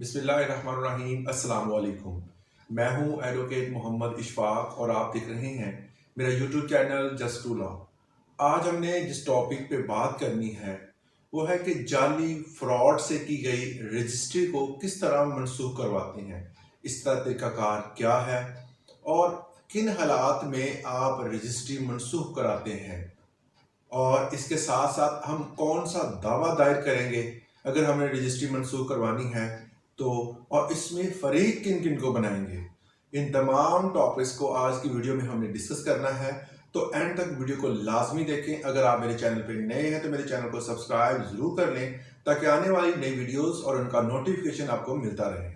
बिस्मिल्लाहिर्रहमानिर्रहीम अस्सलाम वालेकुम। मैं हूं एडवोकेट मोहम्मद इशफाक और आप देख रहे हैं मेरा YouTube channel just to law. आज हमने जिस टॉपिक पे बात करनी है वो है कि जाली फ्रॉड से की गई रजिस्ट्री को किस तरह मनसूख करवाते हैं, इसका तरीकाकार क्या है और किन हालात में आप रजिस्ट्री मनसूख कराते हैं, और इसके साथ साथ हम कौन सा दावा दायर करेंगे अगर हमें रजिस्ट्री मनसूख करवानी है तो, और इसमें फरीक किन किन को बनाएंगे। इन तमाम टॉपिक्स को आज की वीडियो में हमने डिस्कस करना है, तो एंड तक वीडियो को लाजमी देखें। अगर आप मेरे चैनल पर नए हैं तो मेरे चैनल को सब्सक्राइब जरूर कर लें ताकि आने वाली नई वीडियोस और उनका नोटिफिकेशन आपको मिलता रहे।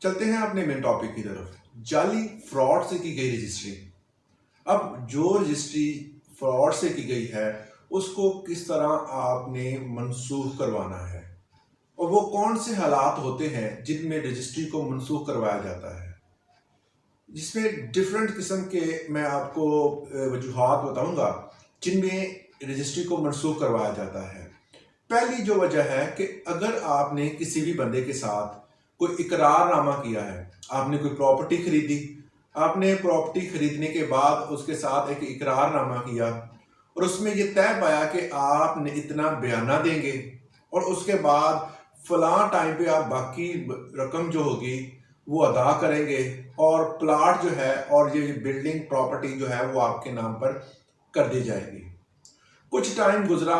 चलते हैं अपने मेन टॉपिक की तरफ, जाली फ्रॉड से की गई रजिस्ट्री। अब जो रजिस्ट्री फ्रॉड से की गई है उसको किस तरह आपने मनसूख करवाना है और वो कौन से हालात होते हैं जिनमें रजिस्ट्री को मनसूख करवाया जाता है, जिसमें डिफरेंट किस्म के मैं आपको वजूहात बताऊंगा जिनमें रजिस्ट्री को मनसूख करवाया जाता है। पहली जो वजह है कि अगर आपने किसी भी बंदे के साथ कोई इकरारनामा किया है, आपने कोई प्रॉपर्टी खरीदी, आपने प्रॉपर्टी खरीदने के बाद उसके साथ एक इकरारनामा किया और उसमें ये तय पाया कि आपने इतना बयाना देंगे और उसके बाद फलां टाइम पे आप बाकी रकम जो होगी वो अदा करेंगे और प्लाट जो है और ये बिल्डिंग प्रॉपर्टी जो है वो आपके नाम पर कर दी जाएगी। कुछ टाइम गुजरा,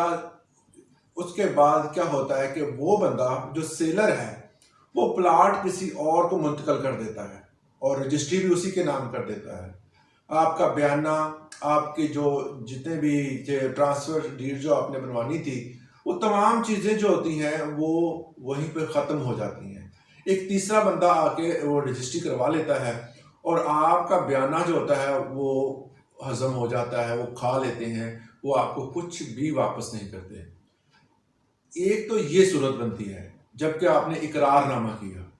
उसके बाद क्या होता है कि वो बंदा जो सेलर है वो प्लाट किसी और को मुंतकिल कर देता है और रजिस्ट्री भी उसी के नाम कर देता है। आपका बयाना, आपके जो जितने भी ट्रांसफर डीड जो आपने बनवानी थी, वो तमाम चीज़ें जो होती हैं वो वहीं पर ख़त्म हो जाती हैं। एक तीसरा बंदा आके वो रजिस्ट्री करवा लेता है और आपका बयाना जो होता है वो हजम हो जाता है, वो खा लेते हैं, वो आपको कुछ भी वापस नहीं करते। एक तो ये सूरत बनती है जबकि आपने इकरारनामा किया।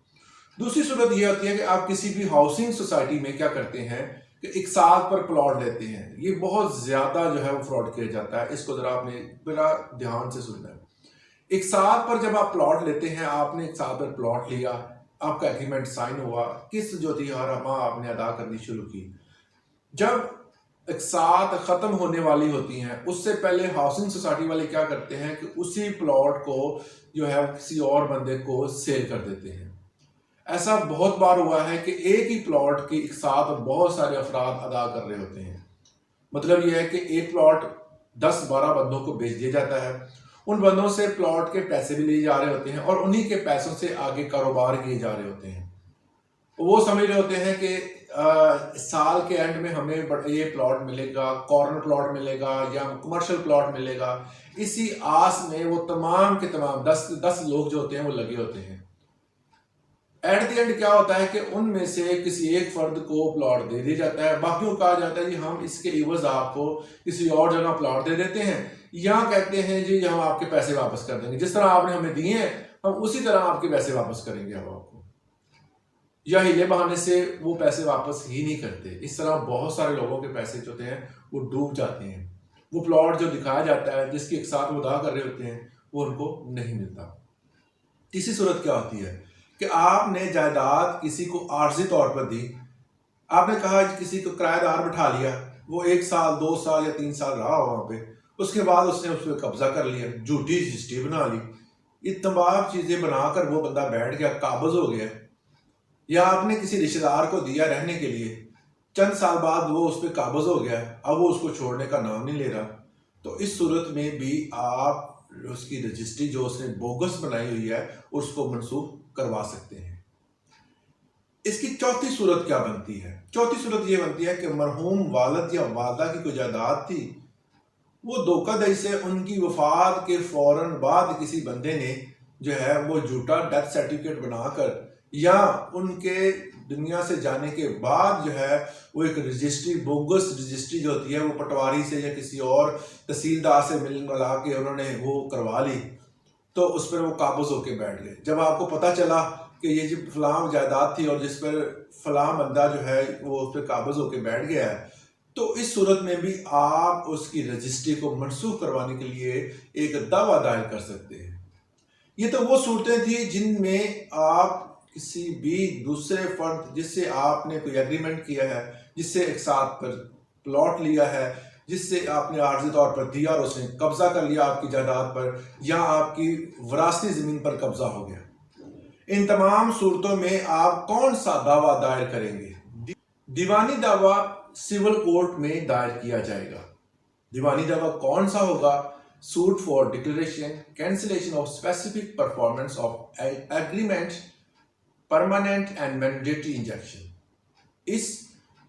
दूसरी सूरत ये होती है कि आप किसी भी हाउसिंग सोसाइटी में क्या करते हैं कि एक साथ पर प्लॉट लेते हैं। ये बहुत ज़्यादा जो है वो फ्रॉड किया जाता है, इसको ज़रा आपने बड़ा ध्यान से सुनना है। एक साथ पर जब आप प्लॉट लेते हैं, आपने एक साथ पर प्लॉट लिया, आपका एग्रीमेंट साइन हुआ, किस्त जो थी हर माह आपने अदा करनी शुरू की। जब एक साथ ख़त्म होने वाली होती हैं उससे पहले हाउसिंग सोसाइटी वाले क्या करते हैं कि उसी प्लॉट को जो है किसी और बंदे को सेल कर देते हैं। ऐसा बहुत बार हुआ है कि एक ही प्लॉट के एक साथ बहुत सारे अफराद अदा कर रहे होते हैं। मतलब यह है कि एक प्लॉट 10-12 बंदों को बेच दिया जाता है, उन बंदों से प्लॉट के पैसे भी लिए जा रहे होते हैं और उन्हीं के पैसों से आगे कारोबार किए जा रहे होते हैं। वो समझ रहे होते हैं कि साल के एंड में हमें ये प्लॉट मिलेगा, कॉर्नर प्लॉट मिलेगा या कमर्शियल प्लॉट मिलेगा। इसी आस में वो तमाम के तमाम 10 लोग जो होते हैं वो लगे होते हैं। एट द एंड क्या होता है कि उनमें से किसी एक फर्द को प्लॉट दे दिया जाता है, बाकियों को कहा जाता है जी हम इसके एवज आपको किसी और जगह प्लॉट दे देते हैं, या कहते हैं जी हम आपके पैसे वापस कर देंगे, जिस तरह आपने हमें दिए हैं हम उसी तरह आपके पैसे वापस करेंगे हम आपको, या हीले बहाने से वो पैसे वापस ही नहीं करते। इस तरह बहुत सारे लोगों के पैसे जो होते हैं वो डूब जाते हैं। वो प्लॉट जो दिखाया जाता है जिसके एक साथ वो अदा कर रहे होते हैं वो उनको नहीं मिलता। तीसरी सूरत क्या होती है कि आपने जायदाद किसी को आर्जी तौर पर दी, आपने कहा किसी को किराएदार बैठा लिया, वो 1 साल 2 साल या 3 साल रहा वहां पे, उसके बाद उसने उस पर कब्जा कर लिया, झूठी रजिस्ट्री बना ली, ये तमाम चीजें बनाकर वो बंदा बैठ गया, काबज हो गया। या आपने किसी रिश्तेदार को दिया रहने के लिए, चंद साल बाद वो उस पर काबज हो गया, अब वो उसको छोड़ने का नाम नहीं ले रहा, तो इस सूरत में भी आप उसकी रजिस्ट्री जो उसने बोगस बनाई हुई है उसको मनसूख करवा सकते हैं। इसकी चौथी सूरत क्या बनती है? चौथी सूरत ये बनती है कि मरहूम वालिद या वालदा की कोई जायदाद थी, वो धोखाधड़ी से उनकी वफात के फौरन बाद किसी बंदे ने जो है वो झूठा डेथ सर्टिफिकेट बनाकर या उनके दुनिया से जाने के बाद जो है वो एक रजिस्ट्री, बोगस रजिस्ट्री जो होती है वो पटवारी से या किसी और तहसीलदार से मिला के उन्होंने वो करवा ली, तो उस पर वो काबज होके बैठ गए। जब आपको पता चला कि ये जो फलां जायदाद थी और जिस पर फलां बंदा जो है वो उस पर काबज होके बैठ गया है, तो इस सूरत में भी आप उसकी रजिस्ट्री को मनसूख करवाने के लिए एक दावा दायर कर सकते हैं। ये तो वो सूरतें थी जिनमें आप किसी भी दूसरे फर्द जिससे आपने कोई एग्रीमेंट किया है, जिससे एक साथ पर प्लॉट लिया है, जिससे आपने आर्जी तौर पर दिया और उसने कब्जा कर लिया आपकी जायदाद पर, या आपकी विरासती जमीन पर कब्जा हो गया, इन तमाम सूरतों में आप कौन सा दावा दायर करेंगे? दीवानी दावा सिविल कोर्ट में दायर किया जाएगा। दीवानी दावा कौन सा होगा? Suit for declaration cancellation of specific performance of agreement permanent and mandatory injection. इस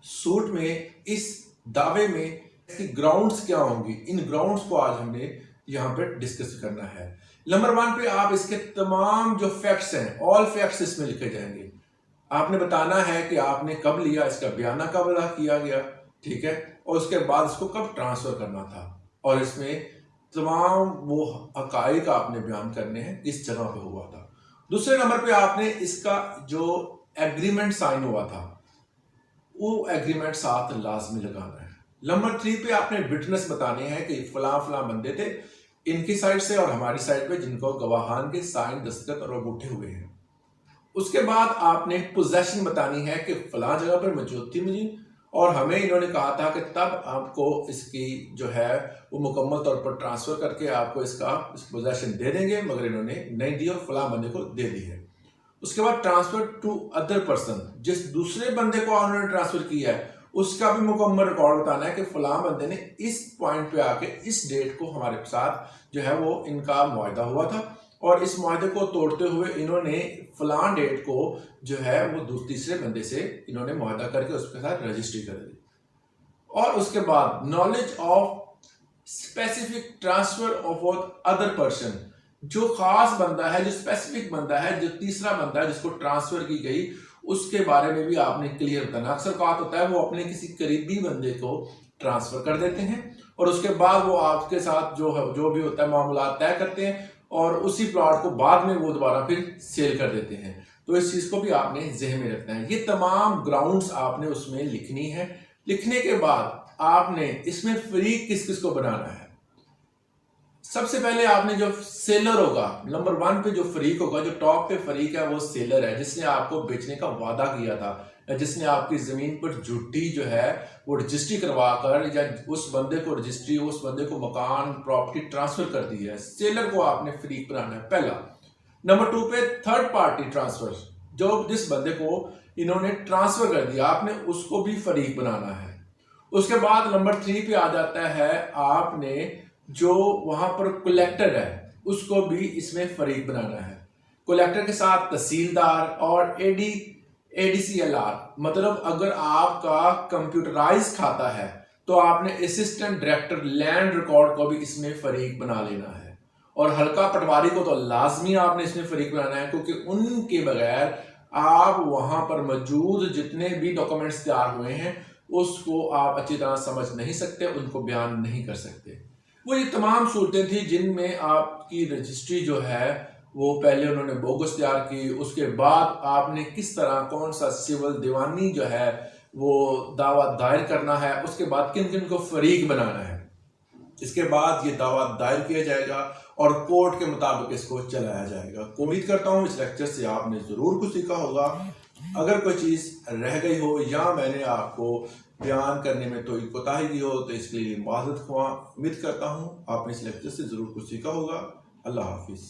सूट में, इस दावे में इसकी ग्राउंड्स क्या होंगी, इन ग्राउंड्स को आज हमने यहाँ पे डिस्कस करना है। नंबर 1 पे आप इसके तमाम जो फैक्ट्स हैं, ऑल फैक्ट्स इसमें लिखे जाएंगे। आपने बताना है कि आपने कब लिया, इसका बयाना कब अदा किया गया, ठीक है, और उसके बाद इसको कब ट्रांसफर करना था, और इसमें तमाम वो हकाइक आपने बयान करने हैं किस जगह पे हुआ था। दूसरे नंबर पे आपने इसका जो एग्रीमेंट साइन हुआ था वो एग्रीमेंट साथ लाजमी लगाना है। नंबर 3 पे आपने विटनेस बताने हैं कि फलां फलां बंदे थे इनकी साइड से और हमारी साइड पे जिनको गवाहान के साइन दस्तखत और अंगूठे हुए हैं। उसके बाद आपने पोजेशन बतानी है कि फलां जगह पर मौजूद थी मुझे, और हमें इन्होंने कहा था कि तब आपको इसकी जो है वो मुकम्मल तौर पर ट्रांसफर करके आपको इसका पोजेशन दे देंगे, मगर इन्होंने नहीं दी और फलां बंदे को दे दी है। उसके बाद ट्रांसफर टू अदर पर्सन, जिस दूसरे बंदे को उन्होंने ट्रांसफर किया है उसका भी मुकम्मल रिकॉर्ड बताना है कि फलां बंदे ने इस पॉइंट पे आके इस डेट को हमारे साथ जो है वो इनका मुआहदा हुआ था, और इस मुआहदे को तोड़ते हुए इन्होंने फलां डेट को जो है वो तीसरे बंदे से इन्होंने मुआहदा करके उसके साथ रजिस्ट्री कर दी। और उसके बाद knowledge of specific transfer of other person, जो खास बंदा है, जो स्पेसिफिक बंदा है, जो तीसरा बंदा है जिसको ट्रांसफर की गई, उसके बारे में भी आपने क्लियर बताना। अक्सर बात होता है वो अपने किसी करीबी बंदे को ट्रांसफर कर देते हैं और उसके बाद वो आपके साथ जो भी होता है मामला तय करते हैं और उसी प्लॉट को बाद में वो दोबारा फिर सेल कर देते हैं। तो इस चीज को भी आपने ज़हन में रखना है। ये तमाम ग्राउंड्स आपने उसमें लिखनी है। लिखने के बाद आपने इसमें फरीक किस किस को बनाना है। सबसे पहले आपने जो सेलर होगा, नंबर 1 पे जो फरीक होगा, जो टॉप पे फरीक है वो सेलर है, जिसने आपको बेचने का वादा किया था, जिसने आपकी जमीन पर झूठी जो है वो रजिस्ट्री करवा कर या उस बंदे को रजिस्ट्री, उस बंदे को मकान प्रॉपर्टी ट्रांसफर कर दी है। सेलर को आपने फरीक बनाना है पहला। नंबर 2 पे थर्ड पार्टी ट्रांसफर, जो जिस बंदे को इन्होंने ट्रांसफर कर दिया आपने उसको भी फरीक बनाना है। उसके बाद नंबर 3 पे आ जाता है आपने जो वहां पर कलेक्टर है उसको भी इसमें फरीक बनाना है। कलेक्टर के साथ तहसीलदार और एडीसीएलआर, मतलब अगर आपका कंप्यूटराइज खाता है तो आपने असिस्टेंट डायरेक्टर लैंड रिकॉर्ड को भी इसमें फरीक बना लेना है। और हल्का पटवारी को तो लाजमी आपने इसमें फरीक बनाना है, क्योंकि उनके बगैर आप वहां पर मौजूद जितने भी डॉक्यूमेंट्स तैयार हुए हैं उसको आप अच्छी तरह समझ नहीं सकते, उनको बयान नहीं कर सकते। वो ये तमाम सूरतें थी जिनमें आपकी रजिस्ट्री जो है वो पहले उन्होंने बोगस तैयार की, उसके बाद आपने किस तरह कौन सा सिविल दीवानी जो है वो दावा दायर करना है, उसके बाद किन किन को फरीक बनाना है। इसके बाद ये दावा दायर किया जाएगा और कोर्ट के मुताबिक इसको चलाया जाएगा। उम्मीद करता हूँ इस लेक्चर से आपने जरूर कुछ सीखा होगा। अगर कोई चीज रह गई हो या मैंने आपको बयान करने में कोई कोताही की हो तो इसके लिए माजरत ख्वाह। उम्मीद करता हूँ आपने इस लेक्चर से जरूर कुछ सीखा होगा। अल्लाह हाफिज।